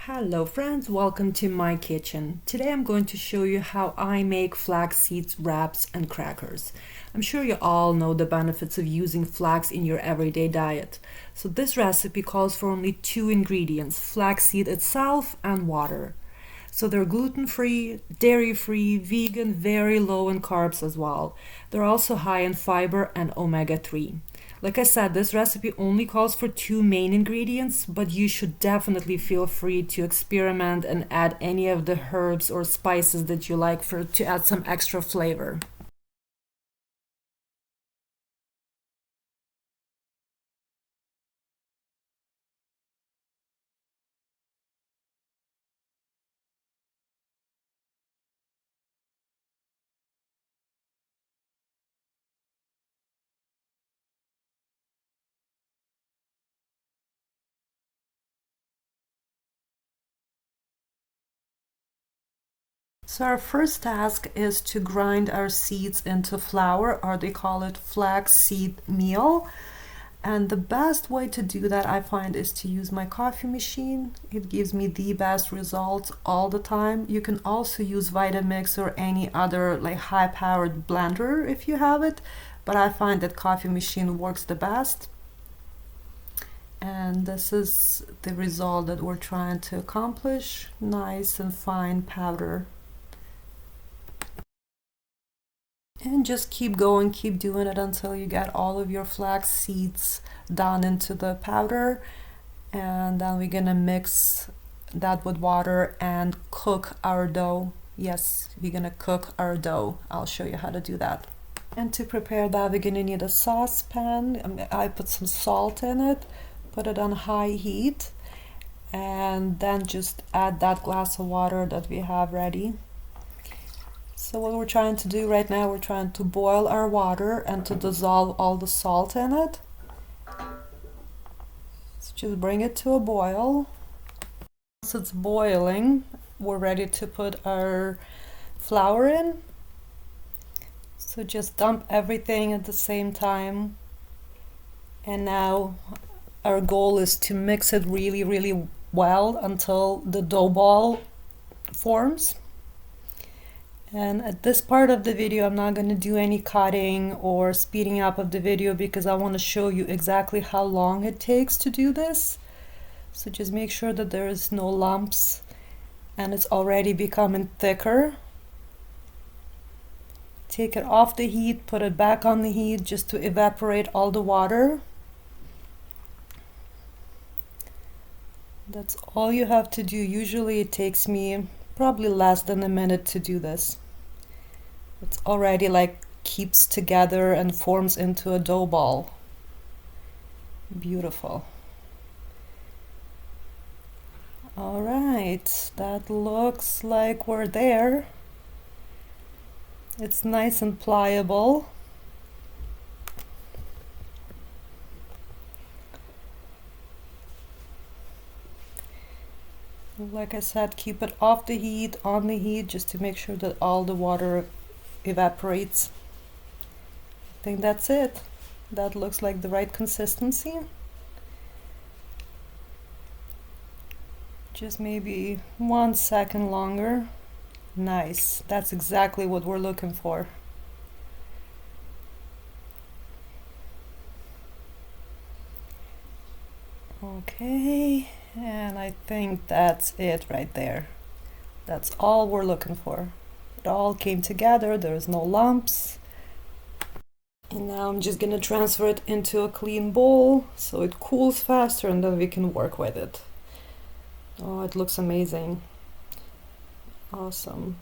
Hello friends, welcome to my kitchen. Today I'm going to show you how I make flax seeds wraps and crackers. I'm sure you all know the benefits of using flax in your everyday diet. So this recipe calls for only 2 ingredients, flaxseed itself and water. So they're gluten-free, dairy-free, vegan, very low in carbs as well. They're also high in fiber and omega-3. Like I said, this recipe only calls for 2 main ingredients, but you should definitely feel free to experiment and add any of the herbs or spices that you like to add some extra flavor. So our first task is to grind our seeds into flour, or they call it flaxseed meal. And the best way to do that, I find, is to use my coffee machine. It gives me the best results all the time. You can also use Vitamix or any other like high-powered blender if you have it, but I find that coffee machine works the best. And this is the result that we're trying to accomplish. Nice and fine powder. And just keep going, keep doing it until you get all of your flax seeds down into the powder. And then we're gonna mix that with water and cook our dough. Yes, we're gonna cook our dough. I'll show you how to do that. And to prepare that, we're gonna need a saucepan. I put some salt in it, put it on high heat, and then just add that glass of water that we have ready. So what we're trying to do right now, we're trying to boil our water and to dissolve all the salt in it. So just bring it to a boil. Once it's boiling, we're ready to put our flour in. So just dump everything at the same time. And now our goal is to mix it really well until the dough ball forms. And at this part of the video, I'm not going to do any cutting or speeding up of the video because I want to show you exactly how long it takes to do this. So just make sure that there is no lumps and it's already becoming thicker. Take it off the heat, put it back on the heat just to evaporate all the water. That's all you have to do. Usually it takes me probably less than a minute to do this. It's already like keeps together and forms into a dough ball. Beautiful. All right, that looks like we're there. It's nice and pliable. Like I said, keep it off the heat, on the heat, just to make sure that all the water evaporates. I think that's it. That looks like the right consistency. Just maybe 1 second longer. Nice. That's exactly what we're looking for. Okay. And I think that's it right there. That's all we're looking for. It all came together, there's no lumps. And now I'm just gonna transfer it into a clean bowl so it cools faster and then we can work with it. Oh, it looks amazing. Awesome.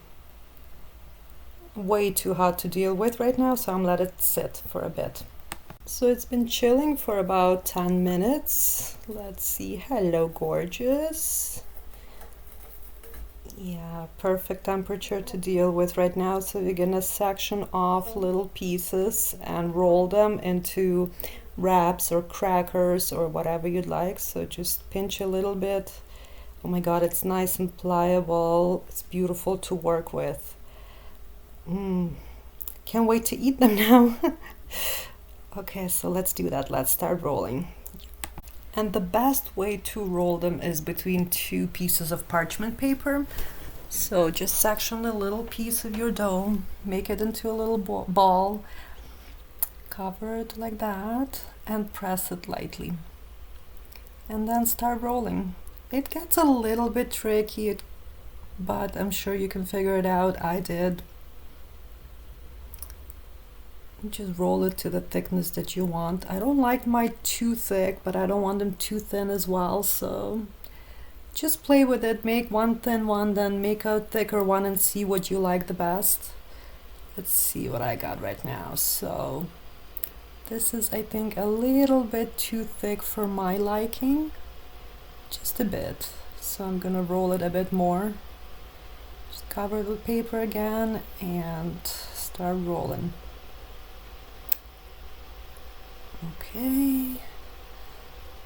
Way too hot to deal with right now, so I'm gonna let it sit for a bit. So it's been chilling for about 10 minutes. Let's see. Hello, gorgeous. Yeah, perfect temperature to deal with right now. So we're gonna section off little pieces and roll them into wraps or crackers or whatever you'd like. So just pinch a little bit. Oh my God, it's nice and pliable. It's beautiful to work with. Can't wait to eat them now. Okay, so let's do that. Let's start rolling. And the best way to roll them is between two pieces of parchment paper. So just section a little piece of your dough, make it into a little ball, cover it like that, and press it lightly. And then start rolling. It gets a little bit tricky, but I'm sure you can figure it out. I did. Just roll it to the thickness that you want. I don't like mine too thick, but I don't want them too thin as well, so just play with it. Make one thin one, then make a thicker one and see what you like the best. Let's see what I got right now. So this is, I think, a little bit too thick for my liking, just a bit. So I'm gonna roll it a bit more. Just cover it with paper again and start rolling. Okay,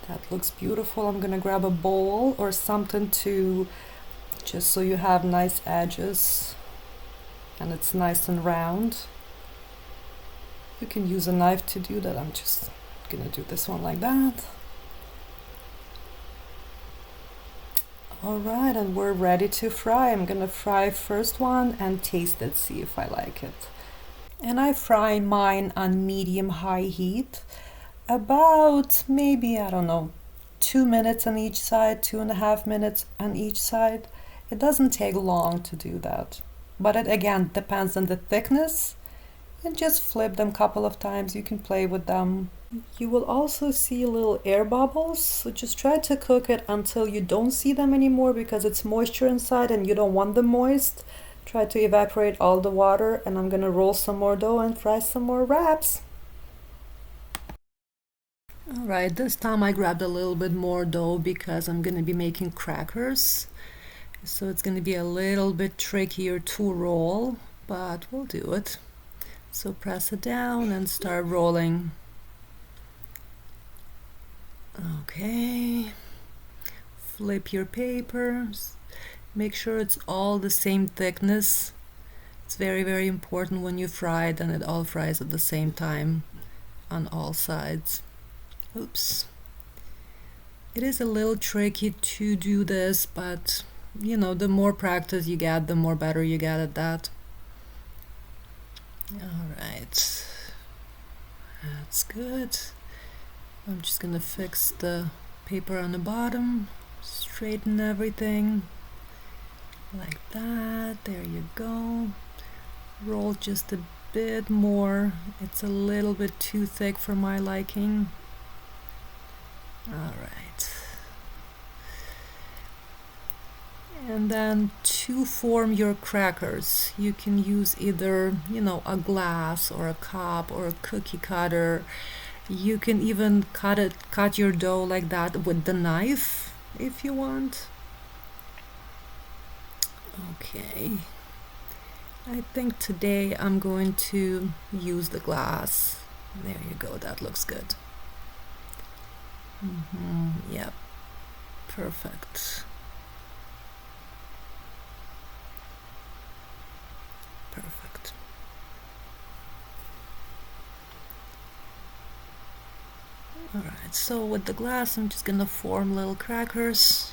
that looks beautiful. I'm gonna grab a bowl or something to, just so you have nice edges and it's nice and round. You can use a knife to do that. I'm just gonna do this one like that. All right, and we're ready to fry. I'm gonna fry first one and taste it, see if I like it. And I fry mine on medium-high heat, about maybe, I don't know, 2 minutes on each side, 2.5 minutes on each side. It doesn't take long to do that, but it again depends on the thickness. And just flip them a couple of times. You can play with them. You will also see little air bubbles, so just try to cook it until you don't see them anymore, because it's moisture inside and you don't want them moist. Try to evaporate all the water, and I'm gonna roll some more dough and fry some more wraps. All right, this time I grabbed a little bit more dough because I'm gonna be making crackers. So it's gonna be a little bit trickier to roll, but we'll do it. So press it down and start rolling. Okay, flip your papers. Make sure it's all the same thickness. It's very, very important when you fry it, and it all fries at the same time on all sides. Oops. It is a little tricky to do this, but you know, the more practice you get, the more better you get at that. All right, that's good. I'm just gonna fix the paper on the bottom, straighten everything like that. There you go. Roll just a bit more. It's a little bit too thick for my liking. All right. And then to form your crackers, you can use either, you know, a glass or a cup or a cookie cutter. You can even cut your dough like that with the knife if you want. Okay, I think today I'm going to use the glass. There you go, that looks good. Yep, perfect. Perfect. All right, so with the glass, I'm just gonna form little crackers.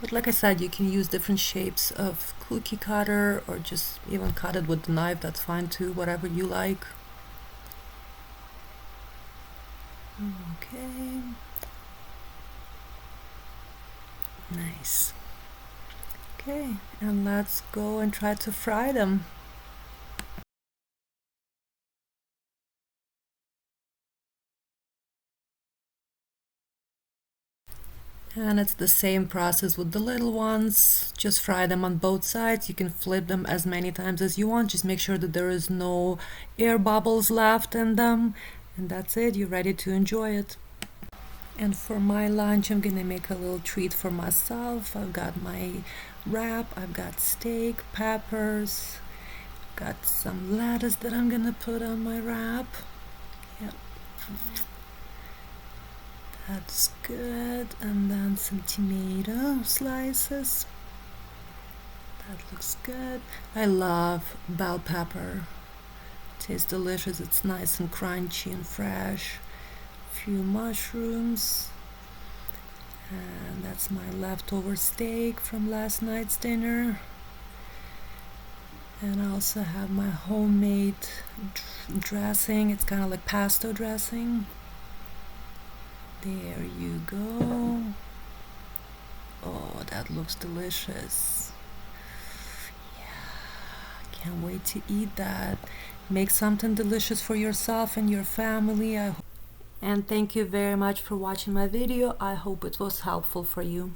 But like I said, you can use different shapes of cookie cutter or just even cut it with the knife. That's fine too, whatever you like. Okay. Nice. Okay, and let's go and try to fry them. And it's the same process with the little ones. Just fry them on both sides. You can flip them as many times as you want. Just make sure that there is no air bubbles left in them. And that's it, you're ready to enjoy it. And for my lunch, I'm gonna make a little treat for myself. I've got my wrap, I've got steak, peppers, got some lettuce that I'm gonna put on my wrap. Yep. That's good. And then some tomato slices. That looks good. I love bell pepper. Tastes delicious. It's nice and crunchy and fresh. A few mushrooms. And that's my leftover steak from last night's dinner. And I also have my homemade dressing. It's kind of like pesto dressing. There you go. Oh, that looks delicious. Yeah, can't wait to eat that. Make something delicious for yourself and your family. And thank you very much for watching my video. I hope it was helpful for you.